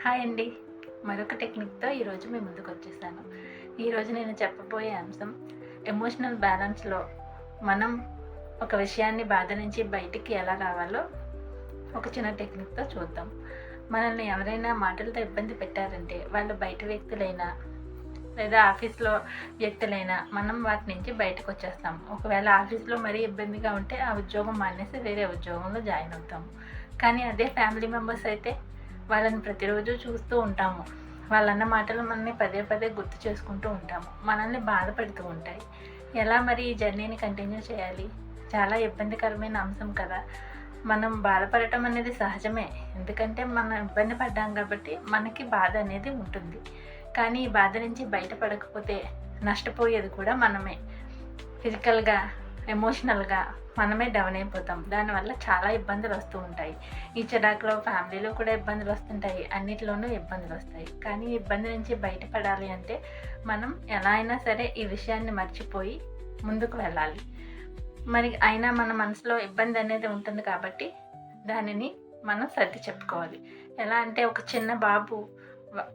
Hi అండి. మరొక టెక్నిక్తో ఈరోజు మీ ముందుకు వచ్చేసాను. ఈరోజు నేను చెప్పబోయే అంశం ఎమోషనల్ బ్యాలెన్స్లో మనం ఒక విషయాన్ని బాధ నుంచి బయటికి ఎలా రావాలో ఒక చిన్న టెక్నిక్తో చూద్దాం. మనల్ని ఎవరైనా మాటలతో ఇబ్బంది పెట్టారంటే వాళ్ళు బయట వ్యక్తులైనా లేదా ఆఫీస్లో వ్యక్తులైనా మనం వాటి నుంచి బయటకు వచ్చేస్తాం. ఒకవేళ ఆఫీస్లో మరీ ఇబ్బందిగా ఉంటే ఆ ఉద్యోగం మానేసి వేరే ఉద్యోగంలో జాయిన్ అవుతాము. కానీ అదే ఫ్యామిలీ మెంబర్స్ అయితే వాళ్ళని ప్రతిరోజు చూస్తూ ఉంటాము. వాళ్ళన్న మాటలు మనల్ని పదే పదే గుర్తు చేసుకుంటూ ఉంటాము. మనల్ని బాధపడుతూ ఉంటాయి. ఎలా మరి ఈ జర్నీని కంటిన్యూ చేయాలి? చాలా ఇబ్బందికరమైన అంశం కదా. మనం బాధపడటం అనేది సహజమే. ఎందుకంటే మనం ఇబ్బంది పడ్డాం కాబట్టి మనకి బాధ అనేది ఉంటుంది. కానీ ఈ బాధ నుంచి బయటపడకపోతే నష్టపోయేది కూడా మనమే. ఫిజికల్గా, ఎమోషనల్గా మనమే డౌన్ అయిపోతాం. దానివల్ల చాలా ఇబ్బందులు వస్తూ ఉంటాయి. ఈ చిరాకులో ఫ్యామిలీలో కూడా ఇబ్బందులు వస్తుంటాయి. అన్నిటిలోనూ ఇబ్బందులు వస్తాయి. కానీ ఈ ఇబ్బంది నుంచి బయటపడాలి అంటే మనం ఎలా అయినా సరే ఈ విషయాన్ని మర్చిపోయి ముందుకు వెళ్ళాలి. మరి అయినా మన మనసులో ఇబ్బంది అనేది ఉంటుంది కాబట్టి దానిని మనం సర్ది చెప్పుకోవాలి. ఎలా అంటే ఒక చిన్న బాబు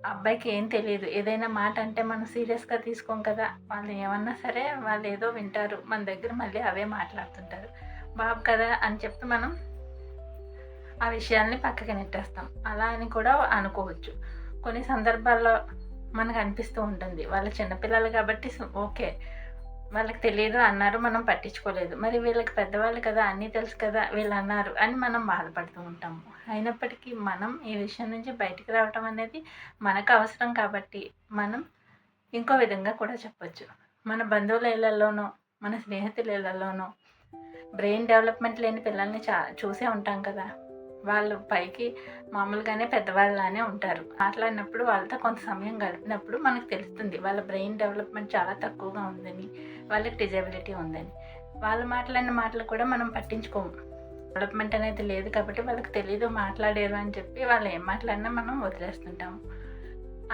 అబ్బాయికి ఏం తెలియదు. ఏదైనా మాట అంటే మనం సీరియస్గా తీసుకోం కదా. వాళ్ళు ఏమన్నా సరే వాళ్ళు ఏదో వింటారు. మన దగ్గర మళ్ళీ అవే మాట్లాడుతుంటారు. బాబు కదా అని చెప్పి మనం ఆ విషయాల్ని పక్కకి నెట్టేస్తాం. అలా అని కూడా అనుకోవచ్చు. కొన్ని సందర్భాల్లో మనకు అనిపిస్తూ ఉంటుంది వాళ్ళ చిన్నపిల్లలు కాబట్టి ఓకే, వాళ్ళకి తెలియదు అన్నారు, మనం పట్టించుకోలేదు. మరి వీళ్ళకి పెద్దవాళ్ళు కదా, అన్నీ తెలుసు కదా, వీళ్ళు అన్నారు అని మనం బాధపడుతూ ఉంటాము. అయినప్పటికీ మనం ఈ విషయం నుంచి బయటికి రావటం అనేది మనకు అవసరం కాబట్టి మనం ఇంకో విధంగా కూడా చెప్పొచ్చు. మన బంధువుల ఇళ్లలోనో మన స్నేహితుల ఇళ్లలోనో బ్రెయిన్ డెవలప్మెంట్ లేని పిల్లల్ని చూసే ఉంటాం కదా. వాళ్ళు పైకి మామూలుగానే పెద్దవాళ్ళలానే ఉంటారు. మాట్లాడినప్పుడు వాళ్ళతో కొంత సమయం గడిపినప్పుడు మనకు తెలుస్తుంది వాళ్ళ బ్రెయిన్ డెవలప్మెంట్ చాలా తక్కువగా ఉందని, వాళ్ళకి డిజబిలిటీ ఉందని. వాళ్ళు మాట్లాడిన మాటలు కూడా మనం పట్టించుకోము. డెవలప్మెంట్ అనేది లేదు కాబట్టి వాళ్ళకి తెలీదు, మాట్లాడారు అని చెప్పి వాళ్ళు ఏం మాట్లాడినా మనం వదిలేస్తుంటాము.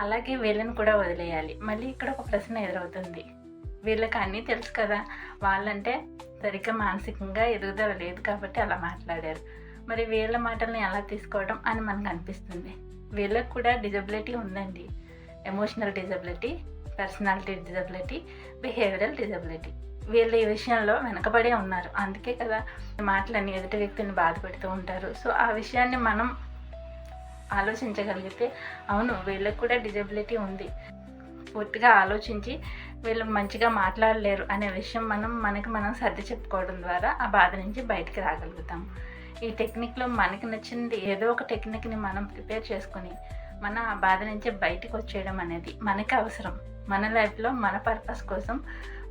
అలాగే వీళ్ళని కూడా వదిలేయాలి. మళ్ళీ ఇక్కడ ఒక ప్రశ్న ఎదురవుతుంది. వీళ్ళకి అన్నీ తెలుసు కదా, వాళ్ళంటే సరిగ్గా మానసికంగా ఎదుగుదల లేదు కాబట్టి అలా మాట్లాడారు. మరి వీళ్ళ మాటల్ని ఎలా తీసుకోవడం అని మనకు అనిపిస్తుంది. వీళ్ళకి కూడా డిజబిలిటీ ఉందండి. Emotional disability, personality disability, behavioural disability. వీళ్ళు ఈ విషయంలో వెనకబడే ఉన్నారు. అందుకే కదా మాటలని ఎదుటి వ్యక్తిని బాధపెడుతూ ఉంటారు. సో ఆ విషయాన్ని మనం ఆలోచించగలిగితే అవును వీళ్ళకి కూడా డిజబిలిటీ ఉంది, పూర్తిగా ఆలోచించి వీళ్ళు మంచిగా మాట్లాడలేరు అనే విషయం మనం సర్ది చెప్పుకోవడం ద్వారా ఆ బాధ నుంచి బయటికి రాగలుగుతాము. ఈ టెక్నిక్లో మనకి నచ్చింది ఏదో ఒక టెక్నిక్ని మనం ప్రిపేర్ చేసుకొని మన ఆ బాధ నుంచి బయటకు వచ్చేయడం అనేది మనకి అవసరం. మన లైఫ్లో మన పర్పస్ కోసం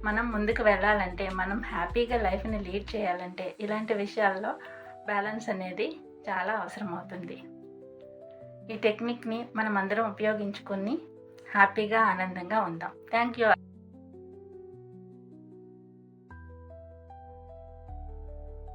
మనం ముందుకు వెళ్ళాలంటే, మనం హ్యాపీగా లైఫ్ని లీడ్ చేయాలంటే ఇలాంటి విషయాల్లో బ్యాలెన్స్ అనేది చాలా అవసరం అవుతుంది. ఈ టెక్నిక్ని మనం అందరం ఉపయోగించుకొని హ్యాపీగా ఆనందంగా ఉందాం. Thank you.